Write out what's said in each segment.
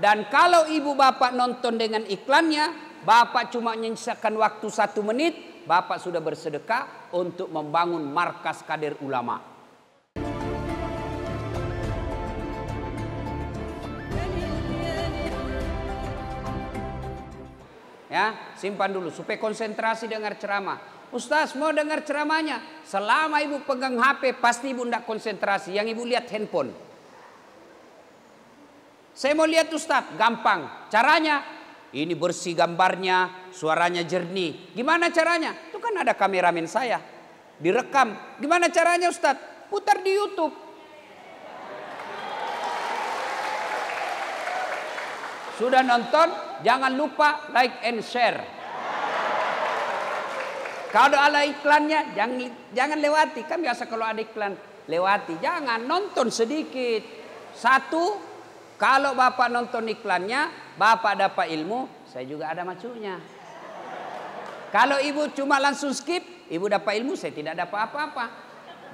Dan kalau ibu bapak nonton dengan iklannya, bapak cuma menyisakan waktu 1 menit, bapak sudah bersedekah untuk membangun markas kader ulama. Ya, simpan dulu supaya konsentrasi dengar ceramah. Ustaz mau dengar ceramahnya. Selama ibu pegang HP pasti ibu tidak konsentrasi. Yang ibu lihat handphone. Saya mau lihat Ustaz, gampang. Caranya ini bersih gambarnya, suaranya jernih. Gimana caranya? Itu kan ada kameramen saya. Direkam. Gimana caranya Ustaz? Putar di YouTube. Sudah nonton, jangan lupa like and share. Kalau ada iklannya, jangan lewati. Kan biasa kalau ada iklan, lewati. Jangan, nonton sedikit. 1, kalau bapak nonton iklannya, bapak dapat ilmu, saya juga ada macunya. Kalau ibu cuma langsung skip, ibu dapat ilmu, saya tidak dapat apa-apa.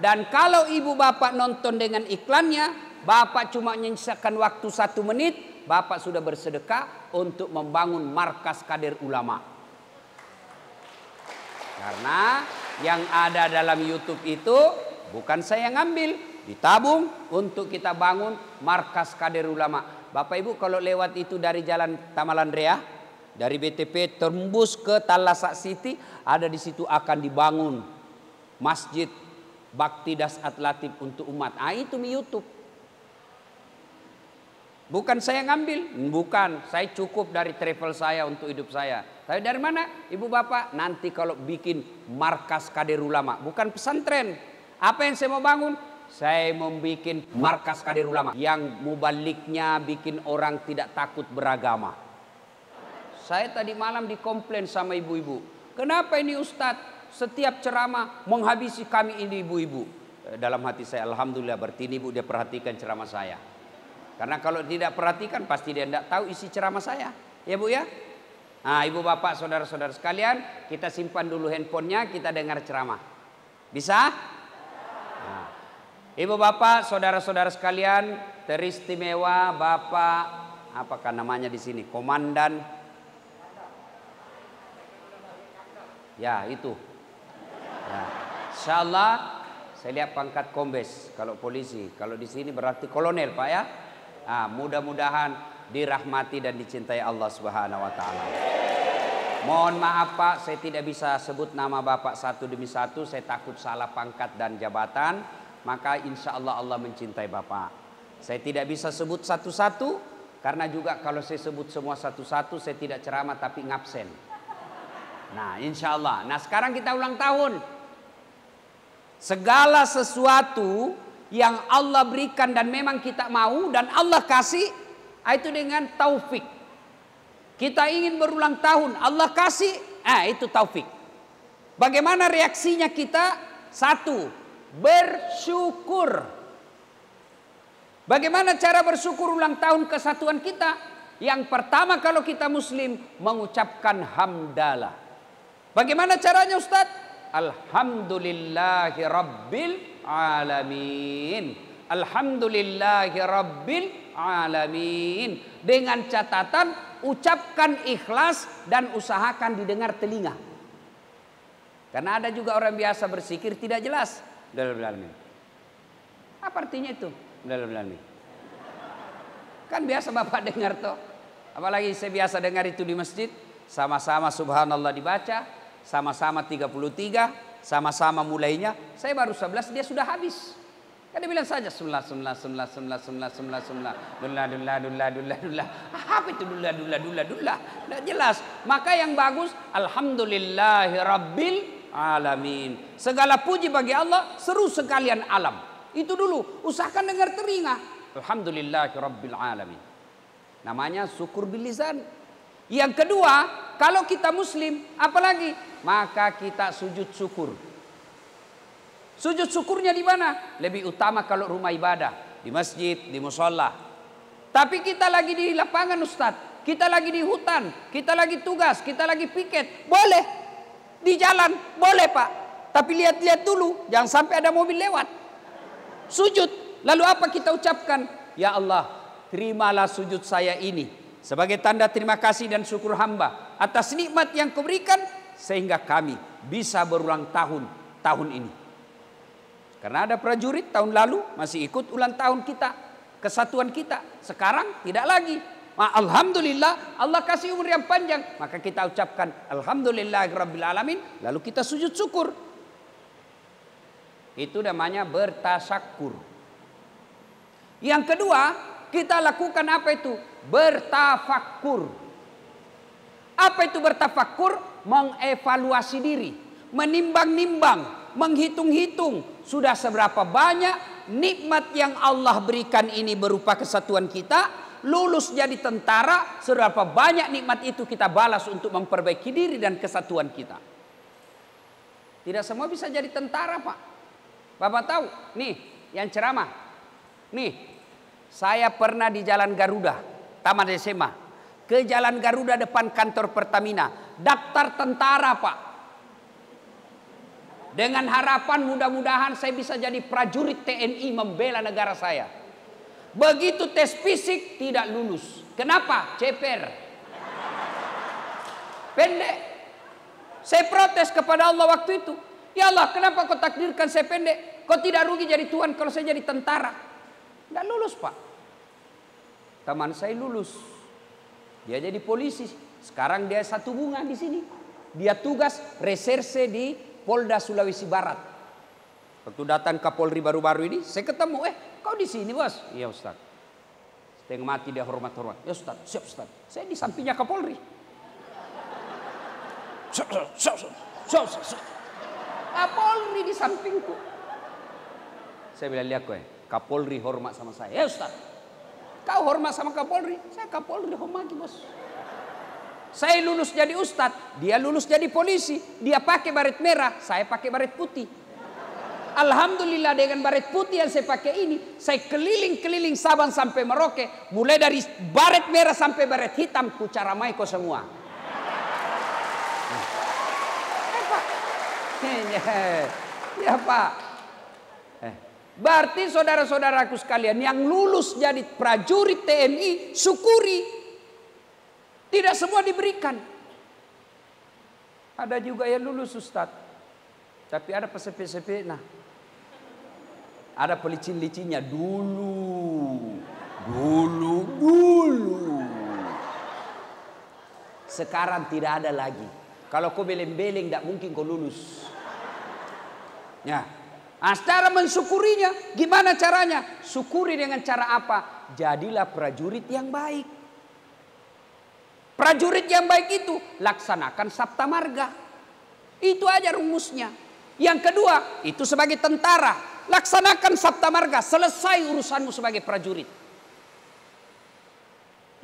Dan kalau ibu bapak nonton dengan iklannya, bapak cuma menyisakan waktu 1 menit, bapak sudah bersedekah untuk membangun markas kader ulama. Karena yang ada dalam YouTube itu bukan saya yang ngambil, ditabung untuk kita bangun markas kader ulama. Bapak Ibu kalau lewat itu dari Jalan Tamalandrea, dari BTP tembus ke Talasak City, ada di situ akan dibangun Masjid Bakti Dasat Latif untuk umat. Itu di YouTube. Bukan saya ngambil, bukan. Saya cukup dari travel saya untuk hidup saya. Tapi dari mana? Ibu bapak, nanti kalau bikin markas kader ulama. Bukan pesantren. Apa yang saya mau bangun? Saya mau bikin markas kader ulama. Yang mubaliknya bikin orang tidak takut beragama. Saya tadi malam dikomplain sama ibu-ibu. Kenapa ini Ustadz? Setiap ceramah menghabisi kami ini ibu-ibu. Dalam hati saya, alhamdulillah berarti ini ibu dia perhatikan ceramah saya. Karena kalau tidak perhatikan pasti dia tidak tahu isi ceramah saya. Ya Bu ya. Nah ibu bapak saudara-saudara sekalian, kita simpan dulu handphonenya, kita dengar ceramah. Bisa? Nah, ibu bapak saudara-saudara sekalian, teristimewa bapak, apakah namanya di sini? Komandan. Ya itu. Ya. Insyaallah saya lihat pangkat kombes kalau polisi. Kalau di sini berarti kolonel Pak ya. Mudah-mudahan dirahmati dan dicintai Allah Subhanahu wa taala. Mohon maaf Pak, saya tidak bisa sebut nama Bapak satu demi satu, saya takut salah pangkat dan jabatan, maka insya Allah Allah mencintai Bapak. Saya tidak bisa sebut satu-satu, karena juga kalau saya sebut semua satu-satu, saya tidak ceramah tapi ngabsen. Nah insya Allah, nah sekarang kita ulang tahun. Segala sesuatu yang Allah berikan dan memang kita mau dan Allah kasih, itu dengan taufik. Kita ingin berulang tahun, Allah kasih, itu taufik. Bagaimana reaksinya kita? 1, bersyukur. Bagaimana cara bersyukur ulang tahun kesatuan kita? Yang pertama kalau kita muslim, mengucapkan hamdalah. Bagaimana caranya Ustaz? Alhamdulillahi Rabbil Alamin. Alhamdulillahi Rabbil Alamin. Dengan catatan ucapkan ikhlas dan usahakan didengar telinga. Karena ada juga orang biasa bersikir tidak jelas. Alamin. Apa artinya itu? Alamin. Kan biasa Bapak dengar toh. Apalagi saya biasa dengar itu di masjid. Sama-sama subhanallah dibaca. Sama-sama 33, sama-sama mulainya. Saya baru 11, dia sudah habis. Kan dia bilang saja semlah. Dullah. Apa itu dullah? Tidak jelas. Maka yang bagus, alhamdulillahi rabbil alamin. Segala puji bagi Allah, seru sekalian alam. Itu dulu, usahakan dengar telinga. Alhamdulillahi rabbil alamin. Namanya syukur bil lisan. Yang kedua, kalau kita muslim, apalagi? Maka kita sujud syukur. Sujud syukurnya di mana? Lebih utama kalau rumah ibadah, di masjid, di musholla. Tapi kita lagi di lapangan Ustadz, kita lagi di hutan, kita lagi tugas, kita lagi piket. Boleh. Di jalan, boleh Pak. Tapi lihat-lihat dulu, jangan sampai ada mobil lewat. Sujud. Lalu apa kita ucapkan? Ya Allah, terimalah sujud saya ini sebagai tanda terima kasih dan syukur hamba atas nikmat yang Kau berikan sehingga kami bisa berulang tahun ini. Karena ada prajurit tahun lalu masih ikut ulang tahun kita, kesatuan kita. Sekarang tidak lagi. Alhamdulillah Allah kasih umur yang panjang, maka kita ucapkan alhamdulillahirabbil alamin, lalu kita sujud syukur. Itu namanya bertasyakur. Yang kedua, kita lakukan apa itu? Bertafakkur. Apa itu bertafakkur? Mengevaluasi diri, menimbang-nimbang, menghitung-hitung sudah seberapa banyak nikmat yang Allah berikan ini berupa kesatuan kita. Lulus jadi tentara, seberapa banyak nikmat itu kita balas untuk memperbaiki diri dan kesatuan kita. Tidak semua bisa jadi tentara, Pak. Bapak tahu, nih yang ceramah. Nih, saya pernah di Jalan Garuda, tamat SMA. Ke Jalan Garuda depan kantor Pertamina. Daftar tentara, Pak. Dengan harapan mudah-mudahan saya bisa jadi prajurit TNI membela negara saya. Begitu tes fisik tidak lulus. Kenapa? Ceper. Pendek. Saya protes kepada Allah waktu itu. Ya Allah, kenapa Kau takdirkan saya pendek? Kau tidak rugi jadi Tuhan kalau saya jadi tentara. Tidak lulus, Pak. Teman saya lulus. Dia jadi polisi. Sekarang dia satu bunga di sini. Dia tugas reserse di Polda Sulawesi Barat. Waktu datang Kapolri baru-baru ini, saya ketemu, kau di sini, Bos? Iya, Ustaz. Setengah mati dia hormat-hormat. Ya, Ustaz, siap, Ustaz. Saya di sampingnya Kapolri. Kapolri di sampingku. Saya bilang, lihat kowe, Kapolri hormat sama saya. Ya, Ustaz. Kau hormat sama Kapolri, saya Kapolri hormati, Bos. Saya lulus jadi Ustaz, dia lulus jadi polisi. Dia pakai baret merah, saya pakai baret putih. Alhamdulillah dengan baret putih yang saya pakai ini, saya keliling-keliling Sabang sampai Merauke, mulai dari baret merah sampai baret hitam, ku caramai kau semua. Ya Pak. Berarti saudara-saudaraku sekalian yang lulus jadi prajurit TNI, syukuri. Tidak semua diberikan. Ada juga yang lulus Ustaz, tapi ada pesepe-sepe. Nah, ada pelicin-licinnya dulu. Sekarang tidak ada lagi. Kalau kau beleng-beleng tidak mungkin kau lulus. Ya. Nah, cara mensyukurinya gimana caranya? Syukuri dengan cara apa? Jadilah prajurit yang baik. Prajurit yang baik itu laksanakan sabta marga. Itu aja rumusnya. Yang kedua, itu sebagai tentara. Laksanakan sabta marga, selesai urusanmu sebagai prajurit.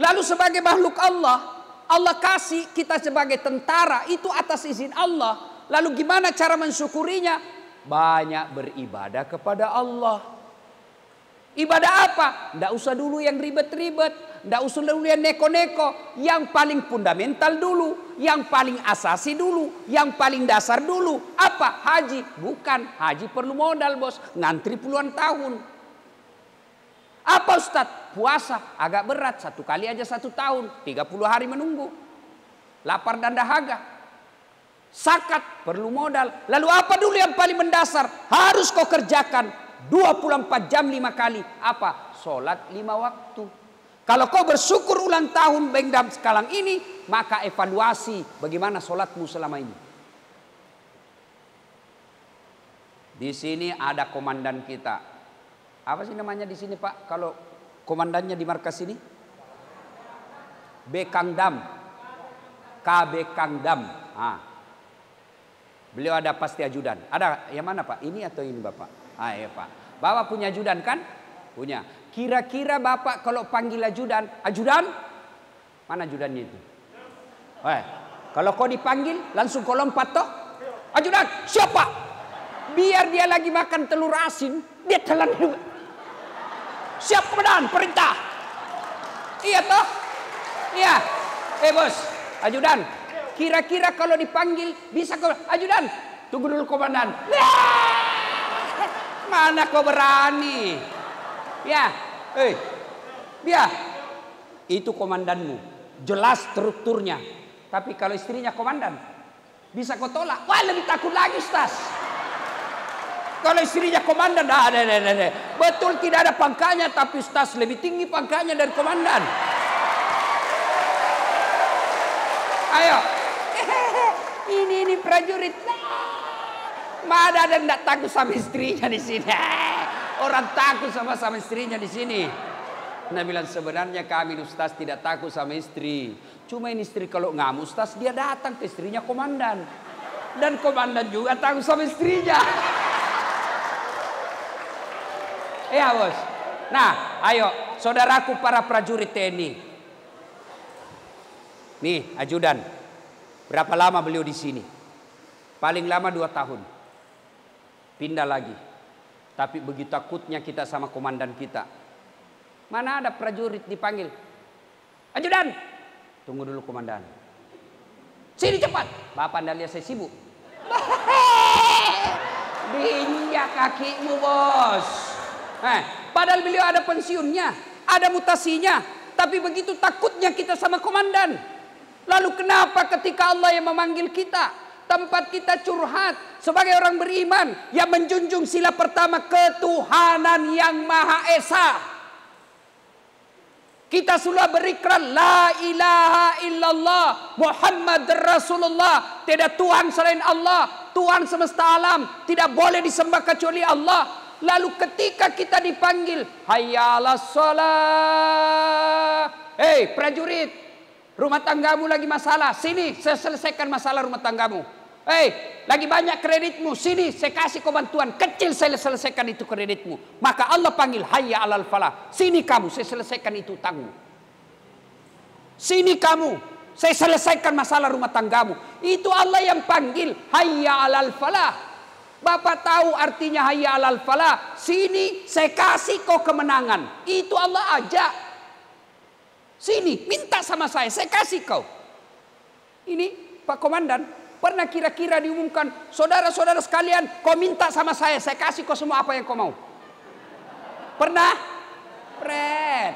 Lalu sebagai makhluk Allah, Allah kasih kita sebagai tentara, itu atas izin Allah. Lalu gimana cara mensyukurinya? Banyak beribadah kepada Allah. Ibadah apa? Tidak usah dulu yang ribet-ribet, tidak usah dulu yang neko-neko. Yang paling fundamental dulu, yang paling asasi dulu, yang paling dasar dulu. Apa? Haji. Bukan, haji perlu modal, Bos. Ngantri puluhan tahun. Apa Ustadz? Puasa agak berat, 1 kali aja 1 tahun, 30 hari menunggu. Lapar dan dahaga. Zakat perlu modal. Lalu apa dulu yang paling mendasar? Harus kau kerjakan 24 jam 5 kali. Apa? Sholat 5 waktu. Kalau kau bersyukur ulang tahun Bengdam sekarang ini, maka evaluasi bagaimana sholatmu selama ini. Di sini ada komandan kita. Apa sih namanya di sini Pak? Kalau komandannya di markas ini? Bekangdam. KB Kangdam. Beliau ada pasti ajudan. Ada yang mana Pak? Ini atau ini Bapak? Ya Pak. Bapak punya ajudan kan? Punya. Kira-kira Bapak kalau panggil ajudan, ajudan? Mana ajudannya itu? Kalau kau dipanggil langsung kau lompat toh? Ajudan, siapa? Biar dia lagi makan telur asin, dia telan dulu. Siap komandan, perintah. Iya toh? Iya. Bos, ajudan. Kira-kira kalau dipanggil bisa kau, ajudan, tunggu dulu komandan. Mana kau berani? Ya, Dia itu komandanmu, jelas strukturnya. Tapi kalau istrinya komandan, bisa kau tolak? Wah, lebih takut lagi, Ustaz. Kalau istrinya komandan, betul tidak ada pangkanya, tapi Ustaz lebih tinggi pangkanya dari komandan. Ayo, ini prajurit. Mana ada yang takut sama istrinya di sini? Orang takut sama istrinya di sini. Nah bilang sebenarnya kami Ustaz tidak takut sama istri. Cuma ini istri kalau ngamuk Ustaz, dia datang ke istrinya komandan. Dan komandan juga takut sama istrinya. Iya bos. Nah ayo saudaraku para prajurit TNI. Nih ajudan. Berapa lama beliau di sini? Paling lama 2 tahun. Pindah lagi. Tapi begitu takutnya kita sama komandan kita. Mana ada prajurit dipanggil. Ajudan. Tunggu dulu komandan. Sini cepat. Bapak anda lihat saya sibuk. Diinjak kakimu bos. Padahal beliau ada pensiunnya. Ada mutasinya. Tapi begitu takutnya kita sama komandan. Lalu kenapa ketika Allah yang memanggil kita, tempat kita curhat sebagai orang beriman yang menjunjung sila pertama ketuhanan yang Maha Esa. Kita sudah berikrar la ilaha illallah Muhammad Rasulullah. Tidak Tuhan selain Allah, Tuhan semesta alam, tidak boleh disembah kecuali Allah. Lalu ketika kita dipanggil hayya 'alas shalah. Hei prajurit, rumah tanggamu lagi masalah. Sini saya selesaikan masalah rumah tanggamu. Hei, lagi banyak kreditmu. Sini saya kasih kau bantuan. Kecil saya selesaikan itu kreditmu. Maka Allah panggil hayya 'alal falah. Sini kamu, saya selesaikan itu utangmu. Sini kamu, saya selesaikan masalah rumah tanggamu. Itu Allah yang panggil hayya 'alal falah. Bapak tahu artinya hayya 'alal falah. Sini saya kasih kau kemenangan. Itu Allah ajak. Sini, minta sama saya kasih kau. Ini Pak Komandan, pernah kira-kira diumumkan, saudara-saudara sekalian, kau minta sama saya kasih kau semua apa yang kau mau. Pernah? Pret.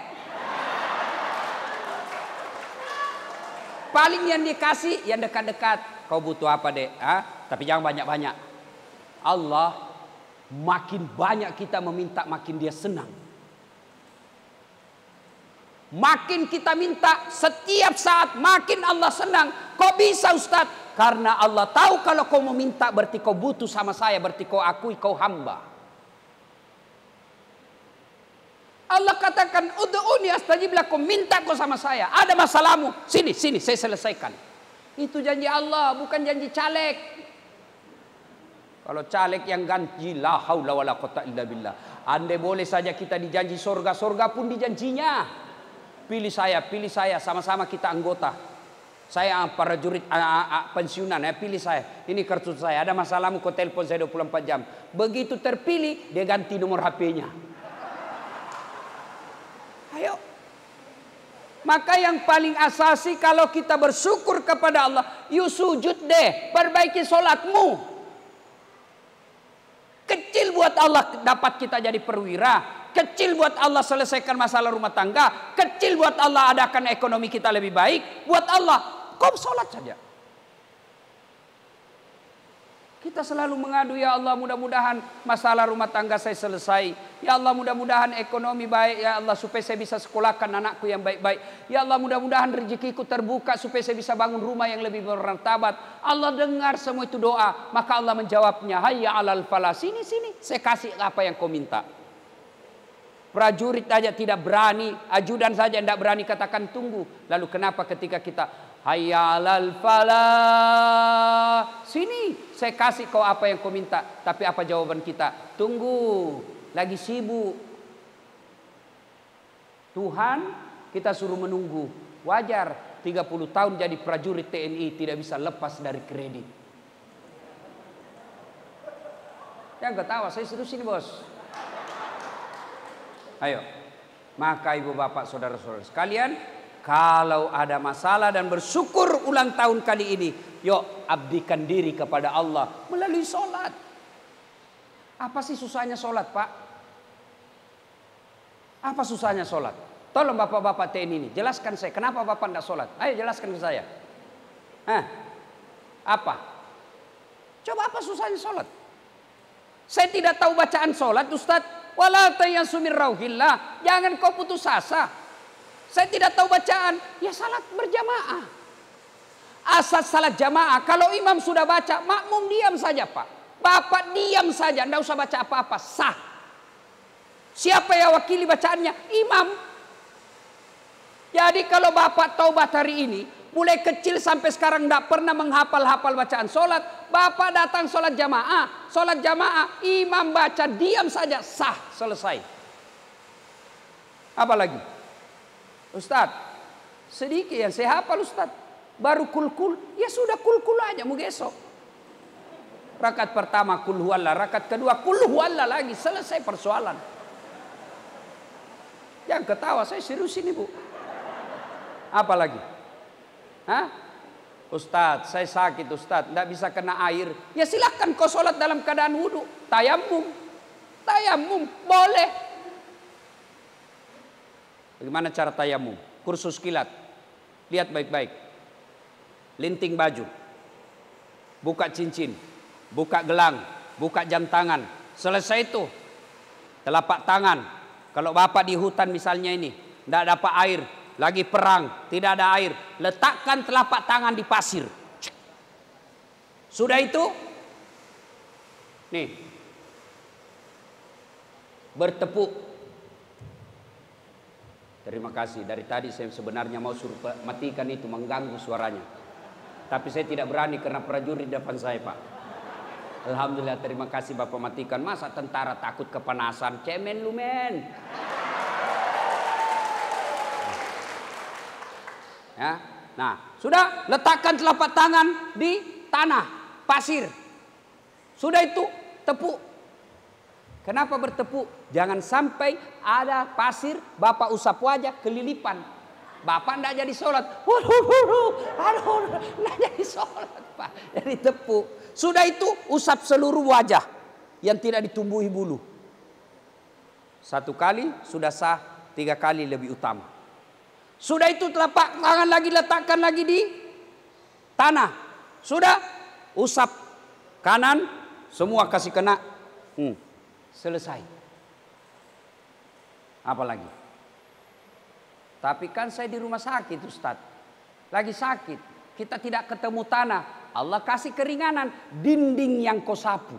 Paling yang dikasih, yang dekat-dekat. Kau butuh apa dek? Tapi jangan banyak-banyak. Allah makin banyak kita meminta, makin dia senang. Makin kita minta setiap saat makin Allah senang. Kok bisa Ustaz? Karena Allah tahu kalau kau meminta berarti kau butuh sama saya, berarti kau akui kau hamba. Allah katakan ud'uni astajib lakum, minta kau sama saya. Ada masalahmu, sini saya selesaikan. Itu janji Allah, bukan janji caleg. Kalau caleg yang ganti la haula wala quwata illa billah. Andai boleh saja kita dijanji surga pun dijanjinya. Pilih saya, sama-sama kita anggota. Saya prajurit pensiunan, pilih saya. Ini kartu saya, ada masalahmu kau telepon saya 24 jam. Begitu terpilih, dia ganti nomor HP-nya. Ayo. Maka yang paling asasi kalau kita bersyukur kepada Allah, you sujud deh, perbaiki sholatmu. Kecil buat Allah dapat kita jadi perwira. Kecil buat Allah selesaikan masalah rumah tangga. Kecil buat Allah adakan ekonomi kita lebih baik. Buat Allah, kau sholat saja. Kita selalu mengadu, ya Allah mudah-mudahan masalah rumah tangga saya selesai. Ya Allah mudah-mudahan ekonomi baik. Ya Allah supaya saya bisa sekolahkan anakku yang baik-baik. Ya Allah mudah-mudahan rezekiku terbuka supaya saya bisa bangun rumah yang lebih bermartabat. Allah dengar semua itu doa. Maka Allah menjawabnya, hayya 'alal falah. Sini, saya kasih apa yang kau minta. Prajurit saja tidak berani, ajudan saja tidak berani katakan tunggu. Lalu kenapa ketika kita hayya 'alal falah, sini saya kasih kau apa yang kau minta. Tapi apa jawaban kita? Tunggu, lagi sibuk. Tuhan kita suruh menunggu. Wajar 30 tahun jadi prajurit TNI tidak bisa lepas dari kredit. Jangan ketawa, saya serius ini bos. Ayo, maka ibu bapak saudara-saudara sekalian, kalau ada masalah dan bersyukur ulang tahun kali ini, yuk abdikan diri kepada Allah melalui sholat. Apa sih susahnya sholat, Pak? Apa susahnya sholat? Tolong bapak-bapak TNI ini, jelaskan saya, kenapa bapak tidak sholat? Ayo jelaskan ke saya. Apa? Coba apa susahnya sholat? Saya tidak tahu bacaan sholat, Ustadz. Wala tayasu min rauhillah. Jangan kau putus asa. Saya tidak tahu bacaan. Ya salat berjamaah. Asal salat jamaah. Kalau imam sudah baca, makmum diam saja Pak. Bapak diam saja, tidak usah baca apa-apa, sah. Siapa yang wakili bacaannya? Imam. Jadi kalau bapak taubat hari ini, mulai kecil sampai sekarang tidak pernah menghafal-hafal bacaan sholat. Bapak datang sholat jamaah, imam baca, diam saja, sah, selesai. Apa lagi? Ustadz, sedikit yang saya hafal Ustadz. Baru kul-kul, ya sudah kul-kul aja, mau besok. Rakaat pertama kul huwallah, rakaat kedua kul huwallah lagi, selesai persoalan. Yang ketawa, saya serius ini Bu. Apa lagi? Ustadz, saya sakit Ustadz, tidak bisa kena air. Ya silakan kau sholat dalam keadaan wudhu. Tayamum, boleh. Bagaimana cara tayamum? Kursus kilat. Lihat baik-baik. Linting baju, buka cincin, buka gelang, buka jam tangan. Selesai itu. Telapak tangan. Kalau bapak di hutan misalnya ini, tidak dapat air. Lagi perang, tidak ada air. Letakkan telapak tangan di pasir. Sudah itu, nih, bertepuk. Terima kasih. Dari tadi saya sebenarnya mau suruh matikan itu, mengganggu suaranya. Tapi saya tidak berani karena prajurit di depan saya Pak. Alhamdulillah, terima kasih Bapak matikan. Masa tentara takut kepanasan? Cemen lu men. Ya. Nah, sudah letakkan telapak tangan di tanah, pasir. Sudah itu tepuk. Kenapa bertepuk? Jangan sampai ada pasir, Bapak usap wajah kelilipan. Bapak tidak jadi sholat. Tidak jadi sholat Pak. Jadi tepuk. Sudah itu usap seluruh wajah yang tidak ditumbuhi bulu. 1 kali sudah sah, 3 kali lebih utama. Sudah itu telapak tangan lagi letakkan lagi di tanah. Sudah usap kanan, semua kasih kena. Selesai. Apa lagi? Tapi kan saya di rumah sakit Ustaz. Lagi sakit. Kita tidak ketemu tanah. Allah kasih keringanan. Dinding yang kau sapu.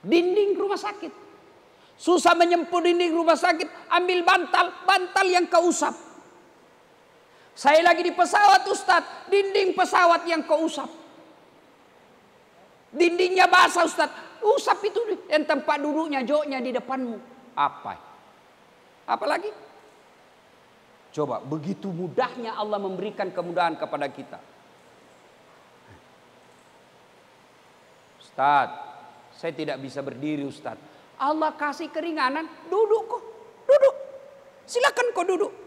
Dinding rumah sakit. Susah menyempuh dinding rumah sakit. Ambil bantal yang kau usap. Saya lagi di pesawat Ustaz, dinding pesawat yang kau usap. Dindingnya basah Ustaz, usap itu yang tempat duduknya, joknya di depanmu. Apa lagi? Coba, begitu mudahnya Allah memberikan kemudahan kepada kita. Ustaz, saya tidak bisa berdiri Ustaz. Allah kasih keringanan, duduk kok, duduk. Silakan kau duduk.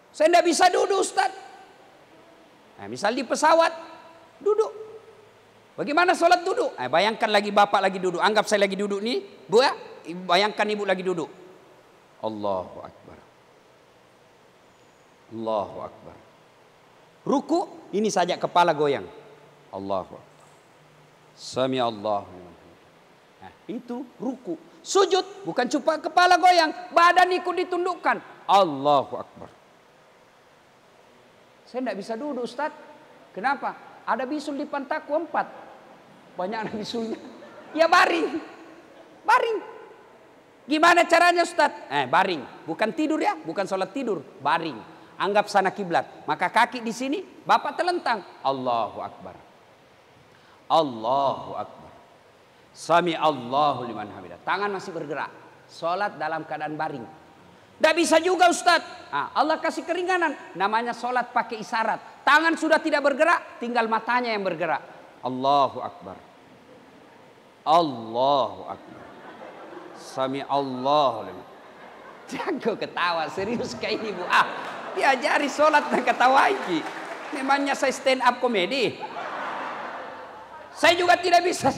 Saya tidak bisa duduk Ustaz. Nah, misal di pesawat, duduk. Bagaimana sholat duduk? Bayangkan lagi bapak lagi duduk. Anggap saya lagi duduk nih. Bu ya, bayangkan ibu lagi duduk. Allahu Akbar. Allahu Akbar. Ruku, ini saja kepala goyang. Allahu Akbar. Sami Allah. Nah, itu ruku. Sujud, bukan cuma kepala goyang. Badan ikut ditundukkan. Allahu Akbar. Saya tidak bisa duduk Ustaz. Kenapa? Ada bisul di pantatku 4. Banyak bisulnya. Ya baring. Baring. Gimana caranya Ustaz? Baring. Bukan tidur ya. Bukan sholat tidur. Baring. Anggap sana kiblat. Maka kaki di sini. Bapak terlentang. Allahu Akbar. Allahu Akbar. Sami Allahu liman hamidah. Tangan masih bergerak. Sholat dalam keadaan baring. Tidak bisa juga Ustaz. Allah kasih keringanan. Namanya sholat pakai isyarat. Tangan sudah tidak bergerak. Tinggal matanya yang bergerak. Allahu Akbar. Allahu Akbar. Sami Allahu liman. Jago ketawa. Serius kayak ini Bu. Diajari sholat dan ketawa lagi. Memangnya saya stand up komedi. Saya juga tidak bisa.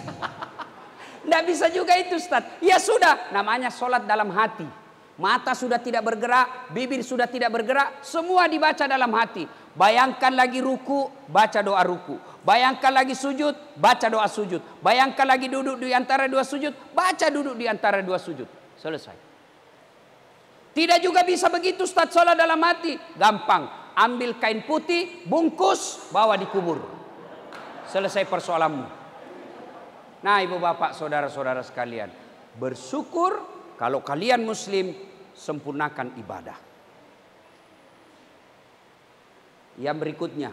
Tidak bisa juga itu Ustaz. Ya sudah. Namanya sholat dalam hati. Mata sudah tidak bergerak, bibir sudah tidak bergerak, semua dibaca dalam hati. Bayangkan lagi ruku, baca doa ruku. Bayangkan lagi sujud, baca doa sujud. Bayangkan lagi duduk di antara dua sujud, baca duduk di antara dua sujud. Selesai. Tidak juga bisa begitu Ustaz, sholat dalam hati. Gampang, ambil kain putih, bungkus, bawa dikubur. Selesai persoalanmu. Nah ibu bapak saudara-saudara sekalian, bersyukur kalau kalian muslim, sempurnakan ibadah. Yang berikutnya,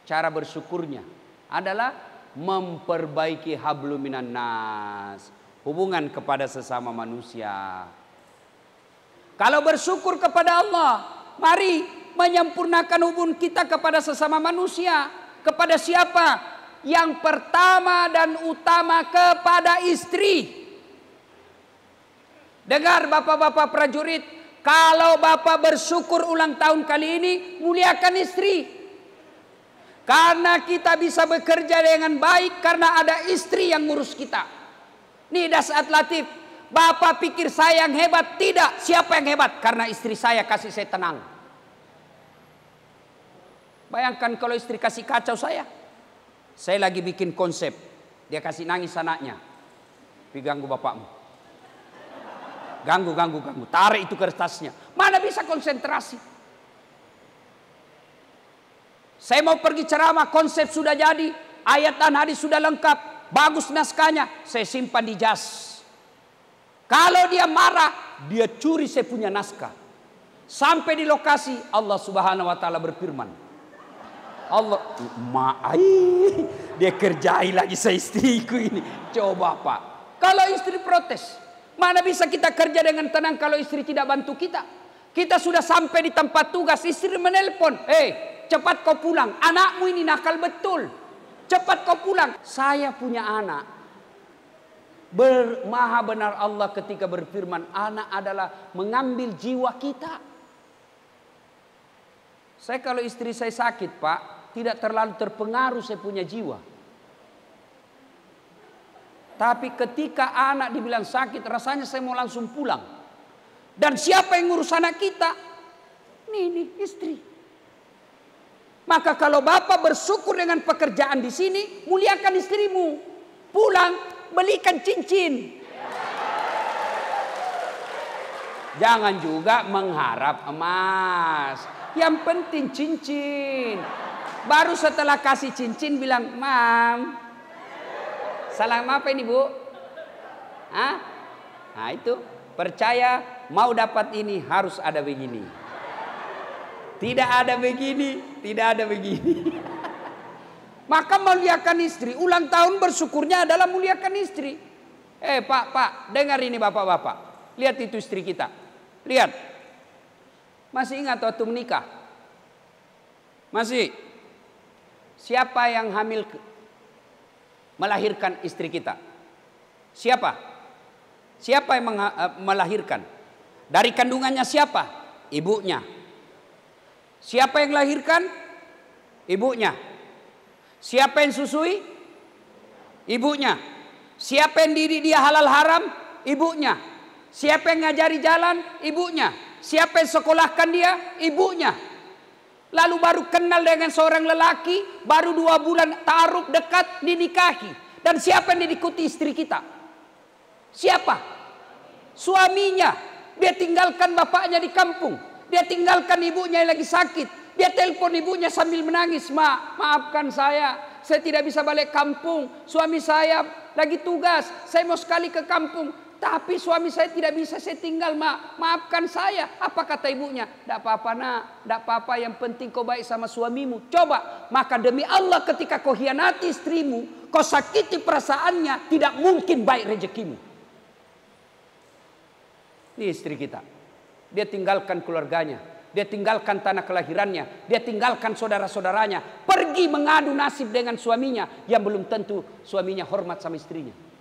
cara bersyukurnya adalah memperbaiki hablum minan nas, hubungan kepada sesama manusia. Kalau bersyukur kepada Allah, mari menyempurnakan hubungan kita kepada sesama manusia. Kepada siapa? Yang pertama dan utama kepada istri. Dengar bapak-bapak prajurit, kalau bapak bersyukur ulang tahun kali ini, muliakan istri. Karena kita bisa bekerja dengan baik karena ada istri yang ngurus kita. Nih Dasat Latif, bapak pikir saya yang hebat? Tidak, siapa yang hebat? Karena istri saya kasih saya tenang. Bayangkan kalau istri kasih kacau saya lagi bikin konsep, dia kasih nangis anaknya, ganggu bapakmu. Ganggu, tarik itu kertasnya. Mana bisa konsentrasi? Saya mau pergi ceramah, konsep sudah jadi, ayat dan hadis sudah lengkap, bagus naskahnya, saya simpan di jas. Kalau dia marah, dia curi saya punya naskah. Sampai di lokasi, Allah Subhanahu wa taala berfirman. Allah, dia kerjai lagi saya istriku ini. Coba Pak, kalau istri protes, mana bisa kita kerja dengan tenang kalau istri tidak bantu kita? Kita sudah sampai di tempat tugas, istri menelpon, cepat kau pulang, anakmu ini nakal betul, cepat kau pulang. Saya punya anak. Maha benar Allah ketika berfirman, anak adalah mengambil jiwa kita. Saya kalau istri saya sakit Pak, tidak terlalu terpengaruh saya punya jiwa. Tapi ketika anak dibilang sakit, rasanya saya mau langsung pulang. Dan siapa yang ngurus anak kita? Ini istri. Maka kalau bapak bersyukur dengan pekerjaan di sini, muliakan istrimu. Pulang, belikan cincin. Jangan juga mengharap emas. Yang penting cincin. Baru setelah kasih cincin bilang, Mam, salam apa ini Bu? Hah? Nah itu, percaya mau dapat ini harus ada begini. Tidak ada begini, tidak ada begini. Maka muliakan istri. Ulang tahun bersyukurnya adalah muliakan istri. Pak, dengar ini bapak-bapak. Lihat itu istri kita. Lihat. Masih ingat waktu menikah? Masih. Siapa yang hamil melahirkan istri kita? Siapa? Siapa yang melahirkan? Dari kandungannya siapa? Ibunya. Siapa yang melahirkan? Ibunya. Siapa yang susui? Ibunya. Siapa yang didik dia halal haram? Ibunya. Siapa yang ngajari jalan? Ibunya. Siapa yang sekolahkan dia? Ibunya. Lalu baru kenal dengan seorang lelaki, baru 2 bulan taruh dekat dinikahi. Dan siapa yang diikuti istri kita? Siapa? Suaminya. Dia tinggalkan bapaknya di kampung. Dia tinggalkan ibunya yang lagi sakit. Dia telepon ibunya sambil menangis. Maafkan saya tidak bisa balik kampung. Suami saya lagi tugas. Saya mau sekali ke kampung. Tapi suami saya tidak bisa saya tinggal, maafkan saya. Apa kata ibunya? Tidak apa-apa nak, tidak apa-apa, yang penting kau baik sama suamimu. Coba, maka demi Allah ketika kau hianati istrimu, kau sakiti perasaannya, tidak mungkin baik rezekimu. Ini istri kita. Dia tinggalkan keluarganya, dia tinggalkan tanah kelahirannya, dia tinggalkan saudara-saudaranya, pergi mengadu nasib dengan suaminya yang belum tentu suaminya hormat sama istrinya.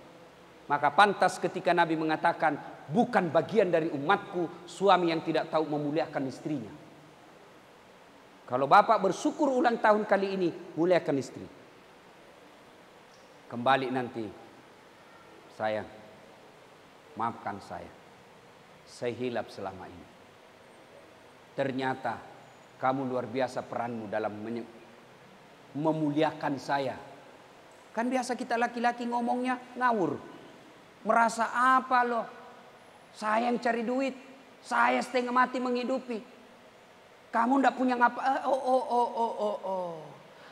Maka pantas ketika Nabi mengatakan, bukan bagian dari umatku suami yang tidak tahu memuliakan istrinya. Kalau bapak bersyukur ulang tahun kali ini, muliakan istri. Kembali nanti, sayang, maafkan saya. saya hilap selama ini. Ternyata kamu luar biasa peranmu dalam memuliakan saya. Kan biasa kita laki-laki ngomongnya ngawur. Merasa apa loh? Saya yang cari duit. Saya setengah mati menghidupi. Kamu ndak punya ngapa?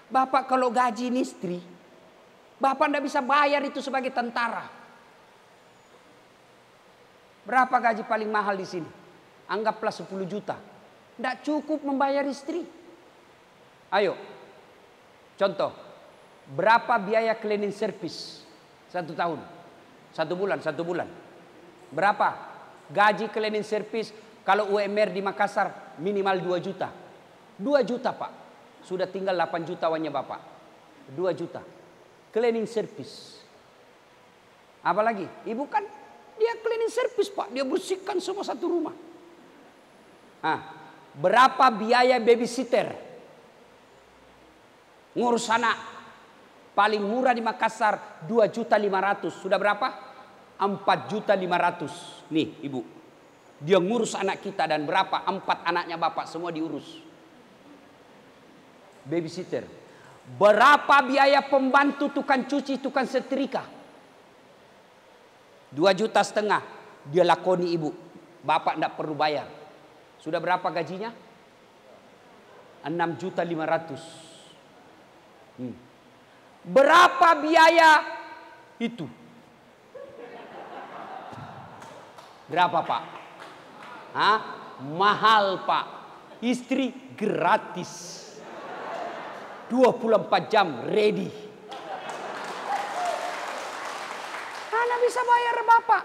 Bapak kalau gaji istri, Bapak ndak bisa bayar itu sebagai tentara. Berapa gaji paling mahal di sini? Anggaplah 10 juta. Ndak cukup membayar istri. Ayo, contoh. Berapa biaya cleaning service 1 tahun? 1 bulan. Berapa? Gaji cleaning service kalau UMR di Makassar minimal 2 juta. 2 juta Pak. Sudah tinggal 8 juta uangnya Bapak. 2 juta. Cleaning service. Apalagi? Ibu kan dia cleaning service Pak. Dia bersihkan semua satu rumah. Berapa biaya babysitter? Ngurus anak. Paling murah di Makassar 2.500.000. Sudah berapa? 4.500.000. Nih ibu. Dia ngurus anak kita dan berapa? 4 anaknya Bapak semua diurus. Babysitter. Berapa biaya pembantu tukang cuci, tukang setrika? 2,5 juta dia lakoni ibu. Bapak tidak perlu bayar. Sudah berapa gajinya? 6.500.000. Berapa biaya itu? Berapa Pak? Mahal Pak. Istri gratis. 24 jam ready. Mana bisa bayar Bapak?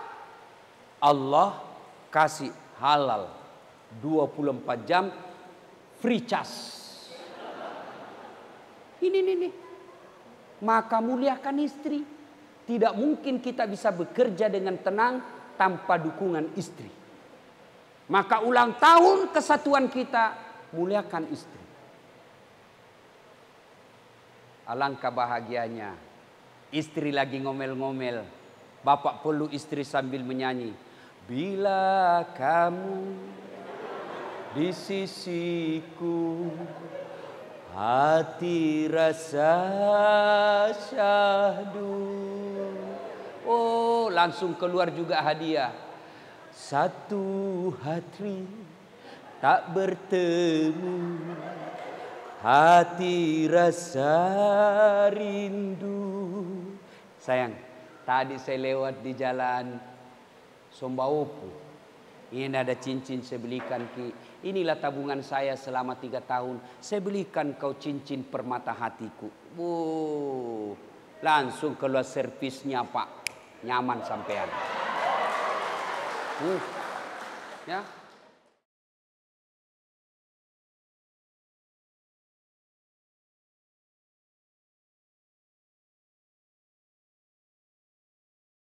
Allah kasih halal. 24 jam free charge. Ini. Maka muliakan istri. Tidak mungkin kita bisa bekerja dengan tenang tanpa dukungan istri. Maka ulang tahun kesatuan kita, muliakan istri. Alangkah bahagianya. Istri lagi ngomel-ngomel. Bapak peluk istri sambil menyanyi. Bila kamu di sisiku, hati rasa syahdu. Oh, langsung keluar juga hadiah. Satu hari tak bertemu, hati rasa rindu. Sayang, tadi saya lewat di jalan Sombaopo. Ini ada cincin saya belikan Ki. Inilah tabungan saya selama 3 tahun. Saya belikan kau cincin permata hatiku. Langsung keluar servisnya Pak. Nyaman sampean. Ya.